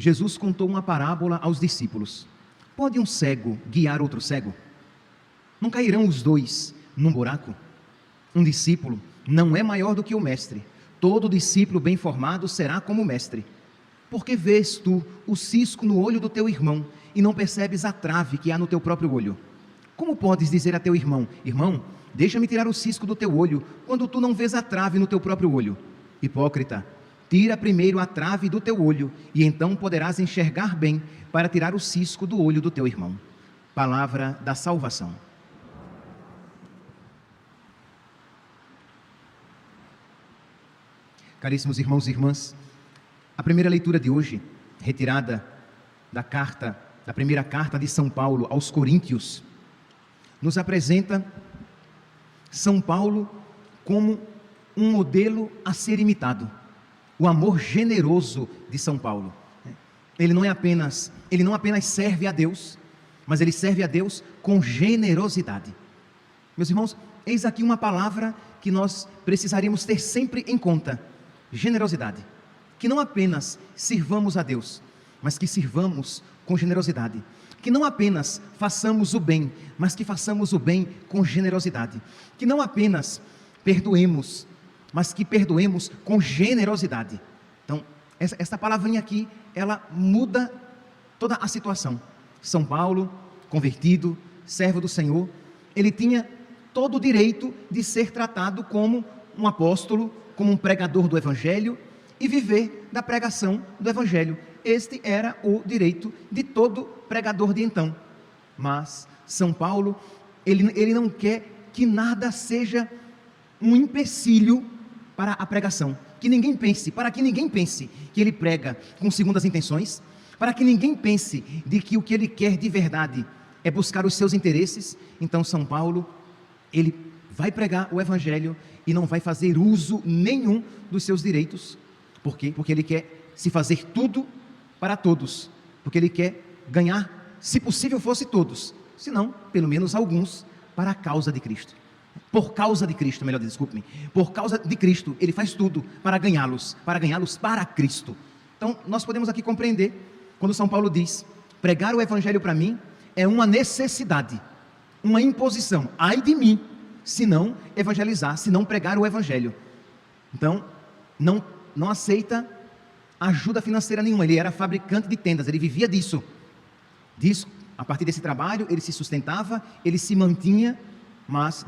Jesus contou uma parábola aos discípulos. Pode um cego guiar outro cego? Não cairão os dois num buraco? Um discípulo não é maior do que o mestre. Todo discípulo bem formado será como o mestre. Por que vês tu o cisco no olho do teu irmão e não percebes a trave que há no teu próprio olho? Como podes dizer a teu irmão: irmão, deixa-me tirar o cisco do teu olho, quando tu não vês a trave no teu próprio olho? Hipócrita, tira primeiro a trave do teu olho, e então poderás enxergar bem para tirar o cisco do olho do teu irmão. Palavra da salvação. Caríssimos irmãos e irmãs, a primeira leitura de hoje, retirada da primeira carta de São Paulo aos Coríntios, nos apresenta São Paulo como um modelo a ser imitado. O amor generoso de São Paulo. Ele não apenas serve a Deus, mas ele serve a Deus com generosidade. Meus irmãos, eis aqui uma palavra que nós precisaríamos ter sempre em conta: generosidade. Que não apenas sirvamos a Deus, mas que sirvamos com generosidade. Que não apenas façamos o bem, mas que façamos o bem com generosidade. Que não apenas perdoemos, mas que perdoemos com generosidade. Então, esta palavrinha aqui, ela muda toda a situação. São Paulo, convertido, servo do Senhor, ele tinha todo o direito de ser tratado como um apóstolo, como um pregador do Evangelho e viver da pregação do Evangelho. Este era o direito de todo pregador de então. Mas São Paulo, ele não quer que nada seja um empecilho para a pregação. Para que ninguém pense que ele prega com segundas intenções, para que ninguém pense de que o que ele quer de verdade é buscar os seus interesses. Então São Paulo, ele vai pregar o Evangelho e não vai fazer uso nenhum dos seus direitos. Por quê? Porque ele quer se fazer tudo para todos, porque ele quer ganhar, se possível fosse todos, se não, pelo menos alguns, para a causa de Cristo. Por causa de Cristo, melhor, desculpe-me, por causa de Cristo, ele faz tudo para ganhá-los para Cristo. Então, nós podemos aqui compreender, quando São Paulo diz: pregar o Evangelho para mim é uma necessidade, uma imposição. Ai de mim, se não evangelizar, se não pregar o Evangelho. Então, não aceita ajuda financeira nenhuma. Ele era fabricante de tendas, ele vivia disso. A partir desse trabalho, ele se sustentava, ele se mantinha, mas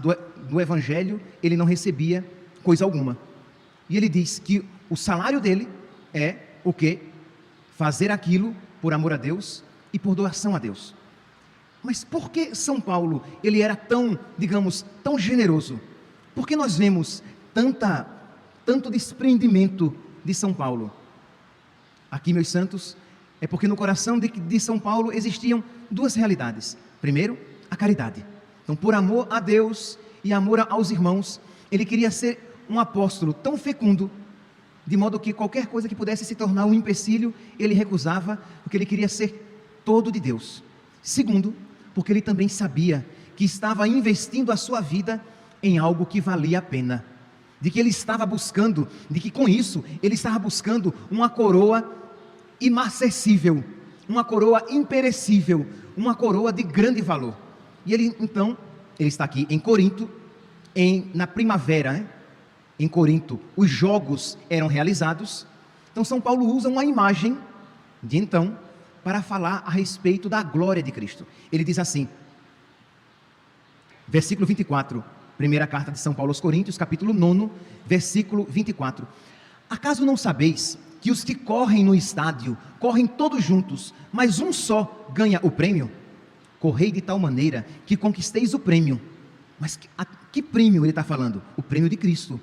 do Evangelho ele não recebia coisa alguma. E ele diz que o salário dele é o quê? Fazer aquilo por amor a Deus e por doação a Deus. Mas por que São Paulo, ele era tão, digamos, tão generoso? Por que nós vemos tanto desprendimento de São Paulo? Aqui, meus santos, é porque no coração de São Paulo existiam duas realidades. Primeiro, a caridade. Então, por amor a Deus e amor aos irmãos, ele queria ser um apóstolo tão fecundo, de modo que qualquer coisa que pudesse se tornar um empecilho, ele recusava, porque ele queria ser todo de Deus. Segundo, porque ele também sabia que estava investindo a sua vida em algo que valia a pena, de que ele estava buscando, de que com isso ele estava buscando uma coroa inacessível, uma coroa imperecível, uma coroa de grande valor. E ele está aqui em Corinto, na primavera, né? Em Corinto, os jogos eram realizados. Então São Paulo usa uma imagem de então para falar a respeito da glória de Cristo. Ele diz assim, versículo 24, primeira carta de São Paulo aos Coríntios, capítulo 9, versículo 24. Acaso não sabeis que os que correm no estádio, correm todos juntos, mas um só ganha o prêmio? Correi de tal maneira que conquisteis o prêmio. Mas que prêmio ele está falando? O prêmio de Cristo.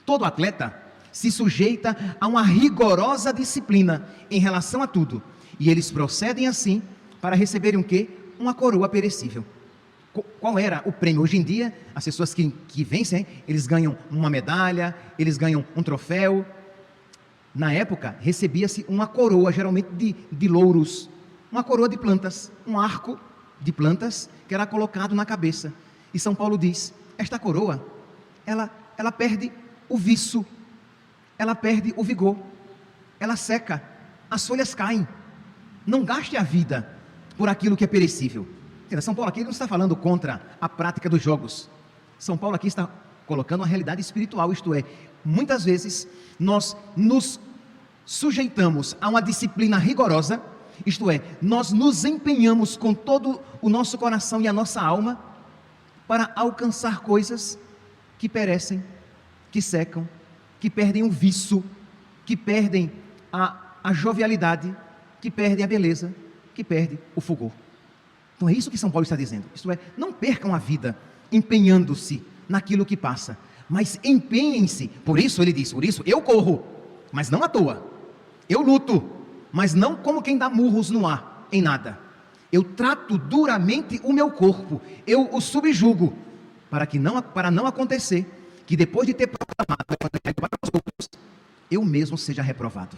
Todo atleta se sujeita a uma rigorosa disciplina em relação a tudo, e eles procedem assim para receberem o quê? Uma coroa perecível. Qual era o prêmio? Hoje em dia, as pessoas que vencem, eles ganham uma medalha, eles ganham um troféu. Na época, recebia-se uma coroa, geralmente de louros, uma coroa de plantas, um arco de plantas que era colocado na cabeça. E São Paulo diz, esta coroa, ela perde o viço, ela perde o vigor, ela seca, as folhas caem, Não gaste a vida por aquilo que é perecível. São Paulo aqui não está falando contra a prática dos jogos. São Paulo aqui está colocando uma realidade espiritual, isto é, muitas vezes nós nos sujeitamos a uma disciplina rigorosa, isto é, nós nos empenhamos com todo o nosso coração e a nossa alma para alcançar coisas que perecem, que secam, que perdem o viço, que perdem a jovialidade, que perdem a beleza, que perdem o fulgor. Então é isso que São Paulo está dizendo, isto é, não percam a vida empenhando-se naquilo que passa, mas empenhem-se. Por isso ele diz, por isso eu corro, mas não à toa, eu luto, mas não como quem dá murros no ar, em nada. Eu trato duramente o meu corpo, eu o subjugo, para não acontecer que depois de ter proclamado o evangelho para os outros, eu mesmo seja reprovado.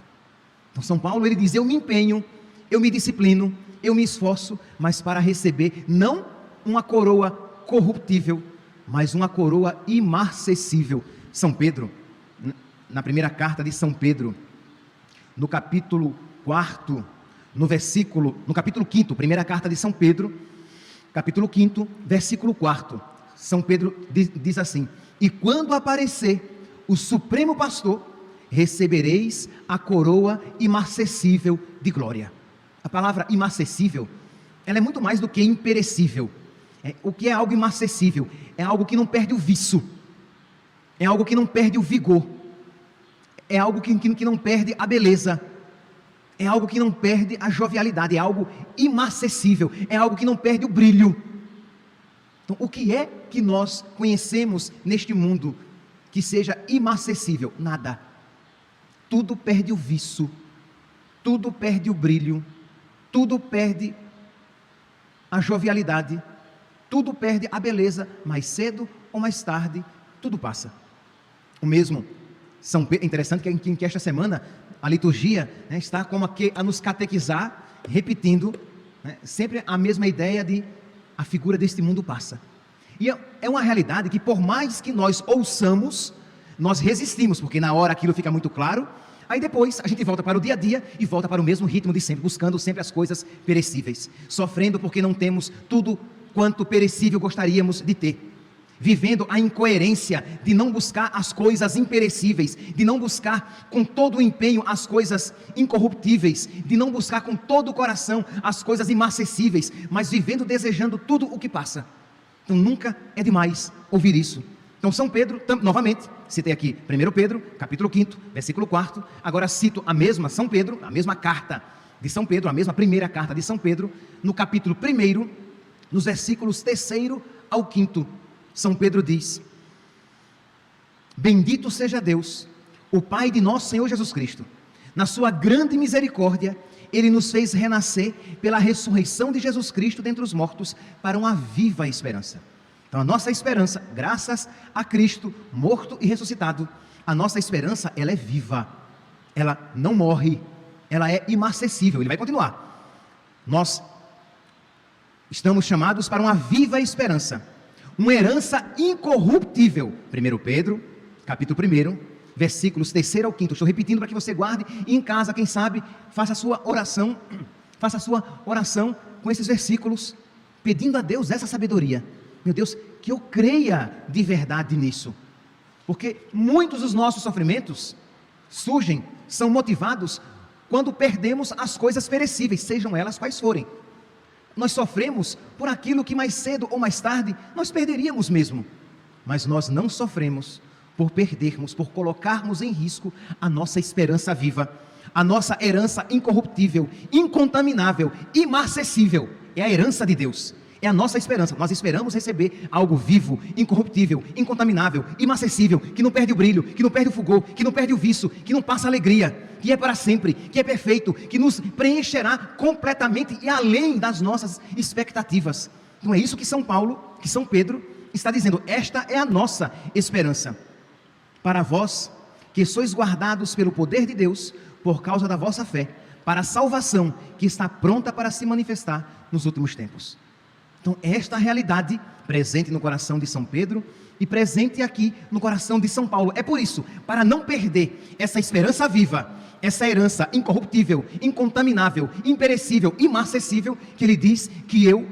Então São Paulo ele diz, eu me empenho, eu me disciplino, eu me esforço, mas para receber não uma coroa corruptível, mas uma coroa imarcessível. São Pedro, na primeira carta de São Pedro, no capítulo 4, no capítulo 5, primeira carta de São Pedro, capítulo 5, versículo 4, São Pedro diz assim, e quando aparecer o Supremo Pastor, recebereis a coroa imarcessível de glória. A palavra imarcessível, ela é muito mais do que imperecível. O que é algo imarcessível? É algo que não perde o viço, é algo que não perde o vigor, é algo que não perde a beleza, é algo que não perde a jovialidade, é algo imarcessível, é algo que não perde o brilho. Então, o que é que nós conhecemos neste mundo que seja imarcessível? Nada. Tudo perde o viço, tudo perde o brilho, tudo perde a jovialidade, tudo perde a beleza, mais cedo ou mais tarde, tudo passa. O mesmo, é interessante que esta semana, a liturgia está como a nos catequizar, repetindo sempre a mesma ideia de a figura deste mundo passa. E é uma realidade que por mais que nós ouçamos, nós resistimos, porque na hora aquilo fica muito claro, aí depois a gente volta para o dia a dia e volta para o mesmo ritmo de sempre, buscando sempre as coisas perecíveis, sofrendo porque não temos tudo quanto perecível gostaríamos de ter, vivendo a incoerência de não buscar as coisas imperecíveis, de não buscar com todo o empenho as coisas incorruptíveis, de não buscar com todo o coração as coisas imarcessíveis, mas vivendo desejando tudo o que passa. Então nunca é demais ouvir isso. Então São Pedro, novamente, citei aqui 1 Pedro, capítulo 5, versículo 4, agora cito a mesma São Pedro, a mesma carta de São Pedro, a mesma primeira carta de São Pedro, no capítulo 1, nos versículos 3 ao 5, São Pedro diz, bendito seja Deus, o Pai de nosso Senhor Jesus Cristo, na sua grande misericórdia, Ele nos fez renascer pela ressurreição de Jesus Cristo dentre os mortos, para uma viva esperança. Então a nossa esperança, graças a Cristo, morto e ressuscitado, a nossa esperança, ela é viva, ela não morre, ela é imarcessível. Ele vai continuar, nós estamos chamados para uma viva esperança, uma herança incorruptível. 1 Pedro, capítulo 1, versículos 3 ao 5, estou repetindo para que você guarde, e em casa, quem sabe, faça a sua oração com esses versículos, pedindo a Deus essa sabedoria. Meu Deus, que eu creia de verdade nisso, porque muitos dos nossos sofrimentos são motivados quando perdemos as coisas perecíveis, sejam elas quais forem. Nós sofremos por aquilo que mais cedo ou mais tarde nós perderíamos mesmo, mas nós não sofremos por perdermos, por colocarmos em risco a nossa esperança viva, a nossa herança incorruptível, incontaminável, imarcessível. É a herança de Deus, é a nossa esperança. Nós esperamos receber algo vivo, incorruptível, incontaminável, imarcessível, que não perde o brilho, que não perde o fulgor, que não perde o viço, que não passa alegria, que é para sempre, que é perfeito, que nos preencherá completamente e além das nossas expectativas. Então é isso que São Pedro está dizendo, esta é a nossa esperança. Para vós, que sois guardados pelo poder de Deus, por causa da vossa fé, para a salvação que está pronta para se manifestar nos últimos tempos. Então, esta realidade presente no coração de São Pedro e presente aqui no coração de São Paulo. É por isso, para não perder essa esperança viva, essa herança incorruptível, incontaminável, imperecível, imarcessível, que ele diz que eu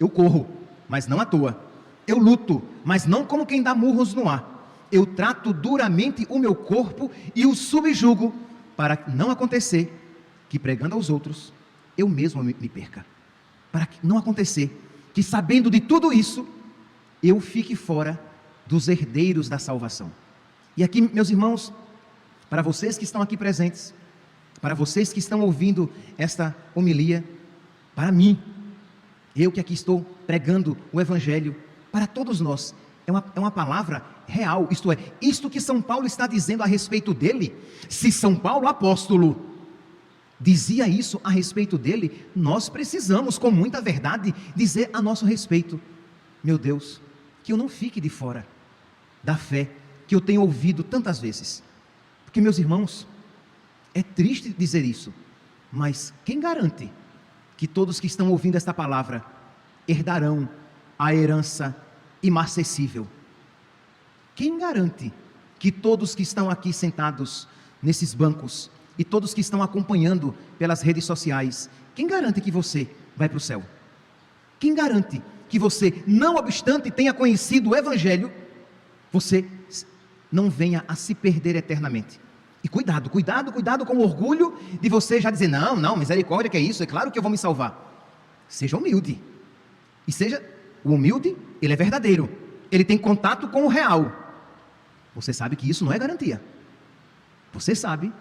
corro, mas não à toa. Eu luto, mas não como quem dá murros no ar. Eu trato duramente o meu corpo e o subjugo, para não acontecer que, pregando aos outros, eu mesmo me perca. Para não acontecer que, sabendo de tudo isso, eu fique fora dos herdeiros da salvação. E aqui, meus irmãos, para vocês que estão aqui presentes, para vocês que estão ouvindo esta homilia, para mim, eu que aqui estou pregando o Evangelho, para todos nós, é uma palavra real, isto é, isto que São Paulo está dizendo a respeito dele. Se São Paulo, apóstolo, dizia isso a respeito dele, nós precisamos, com muita verdade, dizer a nosso respeito: meu Deus, que eu não fique de fora da fé que eu tenho ouvido tantas vezes. Porque, meus irmãos, é triste dizer isso, mas quem garante que todos que estão ouvindo esta palavra herdarão a herança imarcessível? Quem garante que todos que estão aqui sentados nesses bancos e todos que estão acompanhando pelas redes sociais, quem garante que você vai para o céu? Quem garante que você, não obstante tenha conhecido o Evangelho, você não venha a se perder eternamente? E cuidado com o orgulho de você já dizer: não, misericórdia, que é isso, é claro que eu vou me salvar. Seja humilde, e seja o humilde, ele é verdadeiro, ele tem contato com o real. Você sabe que isso não é garantia. Você sabe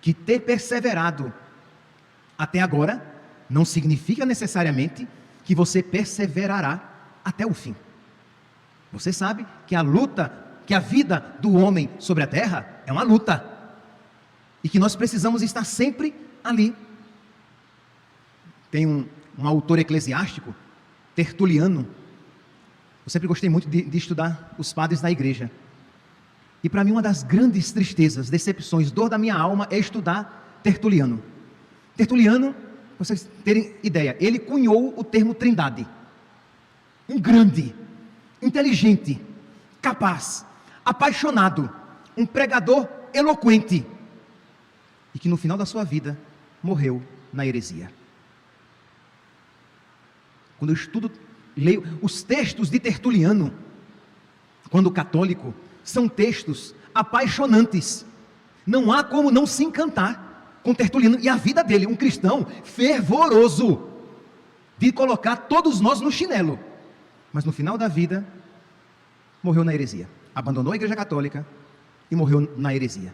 que ter perseverado até agora não significa necessariamente que você perseverará até o fim. Você sabe que a luta, que a vida do homem sobre a terra é uma luta, e que nós precisamos estar sempre ali. Tem um autor eclesiástico, Tertuliano. Eu sempre gostei muito de estudar os padres da igreja, e para mim uma das grandes tristezas, decepções, dor da minha alma é estudar Tertuliano. Tertuliano, para vocês terem ideia, ele cunhou o termo trindade. Um grande, inteligente, capaz, apaixonado, um pregador eloquente, e que no final da sua vida morreu na heresia. Quando eu leio os textos de Tertuliano, quando católico, são textos apaixonantes. Não há como não se encantar com Tertuliano e a vida dele, um cristão fervoroso, de colocar todos nós no chinelo, mas no final da vida morreu na heresia, abandonou a igreja católica e morreu na heresia.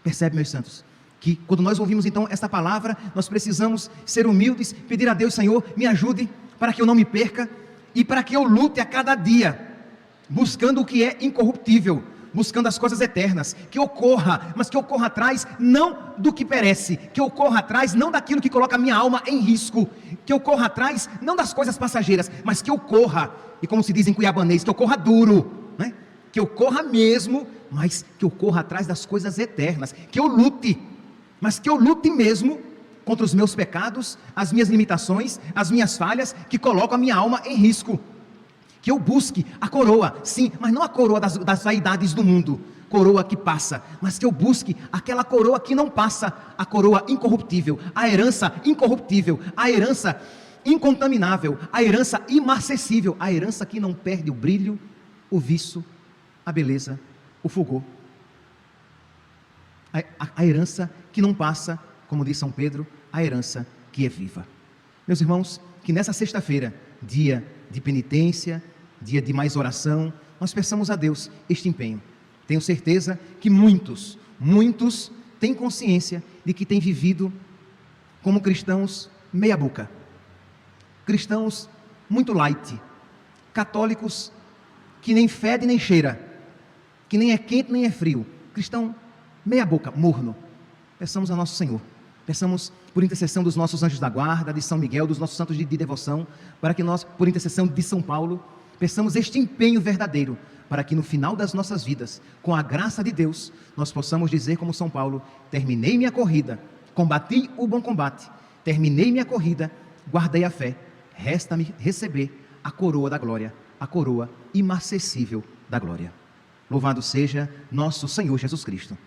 Percebe, meus santos, que quando nós ouvimos então esta palavra, nós precisamos ser humildes, pedir a Deus: Senhor, me ajude para que eu não me perca e para que eu lute a cada dia, buscando o que é incorruptível, buscando as coisas eternas, que ocorra, mas que ocorra atrás não do que perece, que ocorra atrás não daquilo que coloca a minha alma em risco, que ocorra atrás não das coisas passageiras, mas que ocorra, e como se diz em cuiabanês, que ocorra duro, né? Que ocorra mesmo, mas que ocorra atrás das coisas eternas, que eu lute, mas que eu lute mesmo contra os meus pecados, as minhas limitações, as minhas falhas, que colocam a minha alma em risco. Que eu busque a coroa, sim, mas não a coroa das vaidades do mundo, coroa que passa, mas que eu busque aquela coroa que não passa, a coroa incorruptível, a herança incorruptível, a herança incontaminável, a herança imarcessível, a herança que não perde o brilho, o viço, a beleza, o fulgor. A herança que não passa, como diz São Pedro, a herança que é viva. Meus irmãos, que nessa sexta-feira, dia de penitência, dia de mais oração, nós peçamos a Deus este empenho. Tenho certeza que muitos têm consciência de que têm vivido como cristãos meia boca, cristãos muito light, católicos que nem fede nem cheira, que nem é quente nem é frio, cristão meia boca, morno. Peçamos a nosso Senhor, peçamos por intercessão dos nossos anjos da guarda, de São Miguel, dos nossos santos de devoção, para que nós, por intercessão de São Paulo, peçamos este empenho verdadeiro, para que no final das nossas vidas, com a graça de Deus, nós possamos dizer como São Paulo: terminei minha corrida, combati o bom combate, terminei minha corrida, guardei a fé, resta-me receber a coroa da glória, a coroa imarcessível da glória. Louvado seja nosso Senhor Jesus Cristo.